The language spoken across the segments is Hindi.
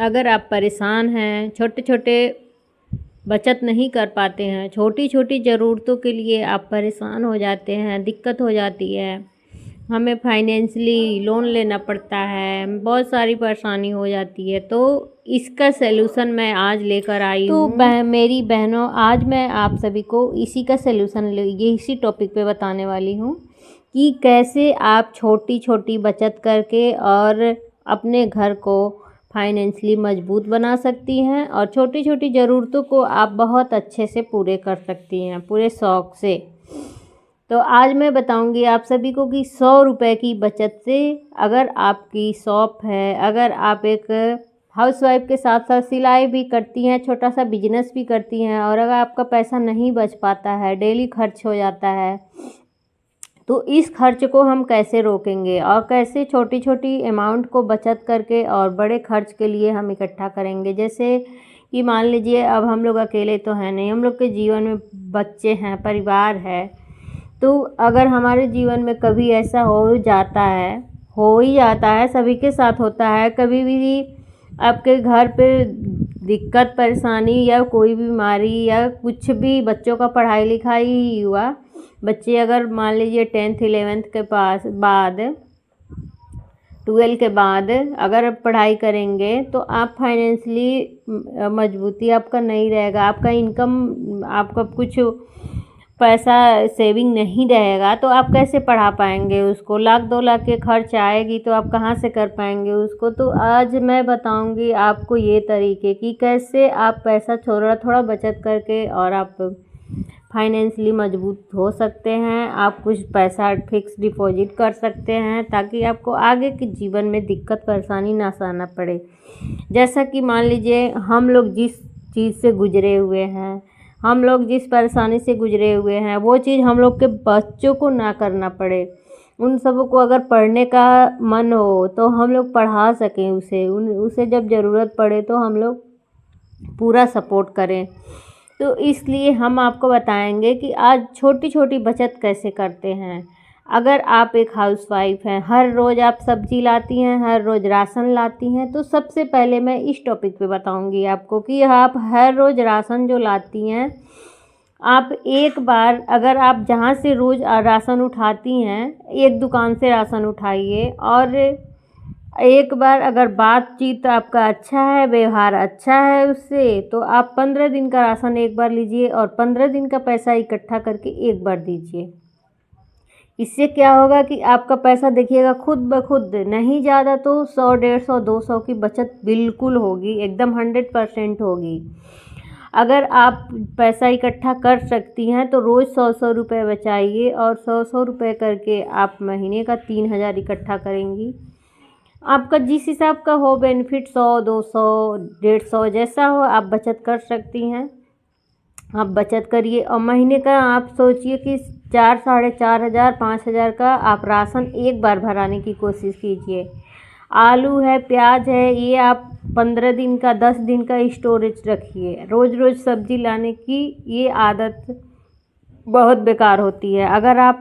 अगर आप परेशान हैं, छोटे छोटे बचत नहीं कर पाते हैं, छोटी छोटी ज़रूरतों के लिए आप परेशान हो जाते हैं, दिक्कत हो जाती है, हमें फाइनेंशियली लोन लेना पड़ता है, बहुत सारी परेशानी हो जाती है, तो इसका सलूशन मैं आज लेकर आई हूँ। तो मेरी बहनों, आज मैं आप सभी को इसी का सलूशन ये इसी टॉपिक पे बताने वाली हूँ कि कैसे आप छोटी छोटी बचत करके और अपने घर को फाइनेंशियली मजबूत बना सकती हैं और छोटी छोटी ज़रूरतों को आप बहुत अच्छे से पूरे कर सकती हैं, पूरे शौक़ से। तो आज मैं बताऊंगी आप सभी को कि 100 रुपये की बचत से, अगर आपकी शॉप है, अगर आप एक हाउसवाइफ के साथ साथ सिलाई भी करती हैं, छोटा सा बिजनेस भी करती हैं, और अगर आपका पैसा नहीं बच पाता है, डेली खर्च हो जाता है, तो इस खर्च को हम कैसे रोकेंगे और कैसे छोटी छोटी अमाउंट को बचत करके और बड़े खर्च के लिए हम इकट्ठा करेंगे। जैसे कि मान लीजिए अब हम लोग अकेले तो हैं नहीं, हम लोग के जीवन में बच्चे हैं, परिवार है, तो अगर हमारे जीवन में कभी ऐसा हो ही जाता है, सभी के साथ होता है, कभी भी आपके घर पे दिक्कत परेशानी या कोई बीमारी या कुछ भी, बच्चों का पढ़ाई लिखाई ही हुआ, बच्चे अगर मान लीजिए 10th 11th के बाद 12 के बाद अगर पढ़ाई करेंगे तो आप फाइनेंशियली मजबूती आपका नहीं रहेगा, आपका इनकम, आपका कुछ पैसा सेविंग नहीं रहेगा, तो आप कैसे पढ़ा पाएंगे उसको। 1-2 लाख के खर्च आएगी तो आप कहाँ से कर पाएंगे उसको। तो आज मैं बताऊंगी आपको ये तरीके कि कैसे आप पैसा थोड़ा थोड़ा बचत करके और आप फाइनेंशियली मजबूत हो सकते हैं। आप कुछ पैसा फिक्स डिपॉजिट कर सकते हैं ताकि आपको आगे के जीवन में दिक्कत परेशानी ना सहना पड़े। जैसा कि मान लीजिए हम लोग जिस चीज़ से गुजरे हुए हैं, हम लोग जिस परेशानी से गुजरे हुए हैं, वो चीज़ हम लोग के बच्चों को ना करना पड़े। उन सबों को अगर पढ़ने का मन हो तो हम लोग पढ़ा सकें उसे जब ज़रूरत पड़े तो हम लोग पूरा सपोर्ट करें। तो इसलिए हम आपको बताएंगे कि आज छोटी छोटी बचत कैसे करते हैं। अगर आप एक हाउसवाइफ हैं, हर रोज़ आप सब्जी लाती हैं, हर रोज़ राशन लाती हैं, तो सबसे पहले मैं इस टॉपिक पे बताऊंगी आपको कि आप हर रोज़ राशन जो लाती हैं, आप एक बार अगर आप जहाँ से रोज़ राशन उठाती हैं, एक दुकान से राशन उठाइए और एक बार अगर बातचीत आपका अच्छा है, व्यवहार अच्छा है उससे, तो आप 15 दिन का राशन एक बार लीजिए और 15 दिन का पैसा इकट्ठा करके एक बार दीजिए। इससे क्या होगा कि आपका पैसा देखिएगा खुद ब खुद, नहीं ज़्यादा तो 100, 150, 200 की बचत बिल्कुल होगी, एकदम 100% होगी। अगर आप पैसा इकट्ठा कर सकती हैं तो रोज़ 100-100 रुपये बचाइए और 100-100 रुपये करके आप महीने का 3000 इकट्ठा करेंगी। आपका जिस हिसाब का हो बेनिफिट, 100, 200, 150 जैसा हो आप बचत कर सकती हैं। आप बचत करिए और महीने का आप सोचिए कि 4, 4,500, 5,000 का आप राशन एक बार भराने की कोशिश कीजिए। आलू है, प्याज है, ये आप 15 दिन का, 10 दिन का स्टोरेज रखिए। रोज़ रोज़ सब्जी लाने की ये आदत बहुत बेकार होती है। अगर आप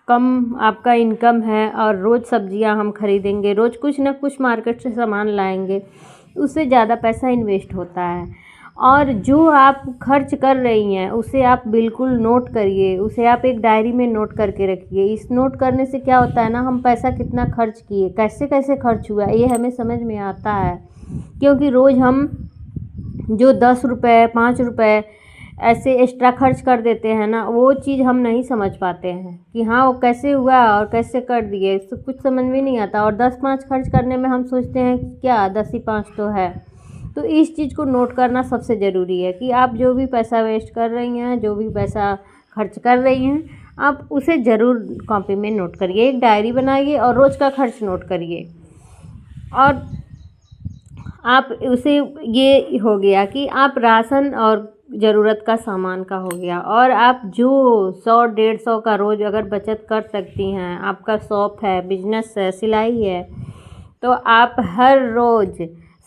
कम आपका इनकम है और रोज़ सब्जियां हम खरीदेंगे, रोज़ कुछ ना कुछ मार्केट से सामान लाएंगे, उससे ज़्यादा पैसा इन्वेस्ट होता है। और जो आप खर्च कर रही हैं उसे आप बिल्कुल नोट करिए, उसे आप एक डायरी में नोट करके रखिए। इस नोट करने से क्या होता है ना, हम पैसा कितना खर्च किए, कैसे कैसे खर्च हुआ, ये हमें समझ में आता है। क्योंकि रोज़ हम जो 10 रुपये 5 रुपये ऐसे एक्स्ट्रा खर्च कर देते हैं ना, वो चीज़ हम नहीं समझ पाते हैं कि हाँ वो कैसे हुआ और कैसे कर दिए, इससे कुछ समझ में नहीं आता। और 10-5 खर्च करने में हम सोचते हैं कि क्या 10 ही 5 तो है। तो इस चीज़ को नोट करना सबसे ज़रूरी है कि आप जो भी पैसा वेस्ट कर रही हैं, जो भी पैसा खर्च कर रही हैं, आप उसे ज़रूर कॉपी में नोट करिए, एक डायरी बनाइए और रोज़ का खर्च नोट करिए। और आप उसे, ये हो गया कि आप राशन और ज़रूरत का सामान का हो गया। और आप जो 100-150 का रोज़ अगर बचत कर सकती हैं, आपका शॉप है, बिजनेस है, सिलाई है, तो आप हर रोज़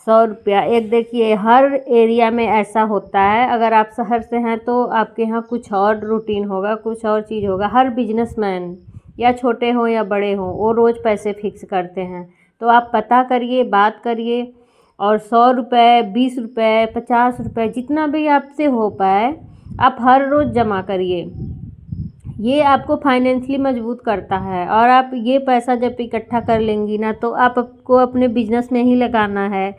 100 रुपया, एक देखिए हर एरिया में ऐसा होता है। अगर आप शहर से हैं तो आपके यहाँ कुछ और रूटीन होगा, कुछ और चीज़ होगा। हर बिजनेसमैन या छोटे हों या बड़े हों, वो रोज़ पैसे फिक्स करते हैं। तो आप पता करिए, बात करिए और 100 रुपये, 20 रुपये, 50 रुपये, जितना भी आपसे हो पाए आप हर रोज़ जमा करिए। ये आपको फाइनेंशियली मजबूत करता है। और आप ये पैसा जब इकट्ठा कर लेंगी ना, तो आपको अपने बिजनेस में ही लगाना है,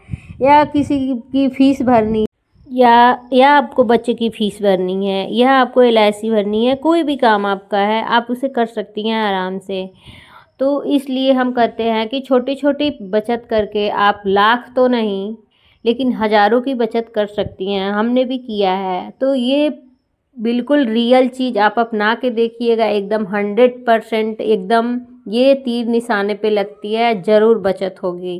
या किसी की फ़ीस भरनी, या आपको बच्चे की फ़ीस भरनी है, या आपको LIC भरनी है, कोई भी काम आपका है आप उसे कर सकती हैं आराम से। तो इसलिए हम कहते हैं कि छोटी छोटी बचत करके आप लाख तो नहीं लेकिन हज़ारों की बचत कर सकती हैं। हमने भी किया है। तो ये बिल्कुल रियल चीज़ आप अपना के देखिएगा, एकदम 100% एकदम ये तीर निशाने पे लगती है, ज़रूर बचत होगी।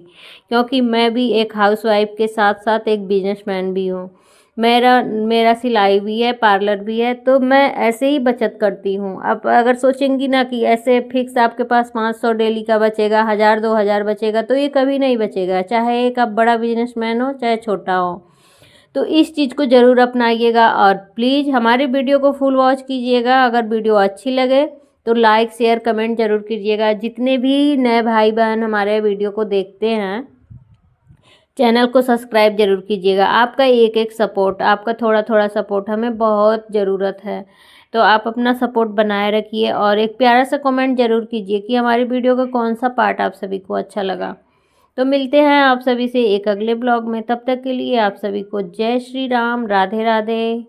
क्योंकि मैं भी एक हाउसवाइफ के साथ साथ एक बिजनेसमैन भी हूँ। मेरा सिलाई भी है, पार्लर भी है, तो मैं ऐसे ही बचत करती हूँ। अब अगर सोचेंगी ना कि ऐसे फिक्स आपके पास 500 डेली का बचेगा, 1000-2000 बचेगा, तो ये कभी नहीं बचेगा, चाहे एक आप बड़ा बिजनेसमैन हो चाहे छोटा हो। तो इस चीज़ को ज़रूर अपनाइएगा और प्लीज़ हमारे वीडियो को फुल वॉच कीजिएगा। अगर वीडियो अच्छी लगे तो लाइक, शेयर, कमेंट ज़रूर कीजिएगा। जितने भी नए भाई बहन हमारे वीडियो को देखते हैं, चैनल को सब्सक्राइब ज़रूर कीजिएगा। आपका एक एक सपोर्ट, आपका थोड़ा थोड़ा सपोर्ट हमें बहुत ज़रूरत है। तो आप अपना सपोर्ट बनाए रखिए और एक प्यारा सा कमेंट ज़रूर कीजिए कि हमारी वीडियो का कौन सा पार्ट आप सभी को अच्छा लगा। तो मिलते हैं आप सभी से एक अगले ब्लॉग में। तब तक के लिए आप सभी को जय श्री राम, राधे राधे।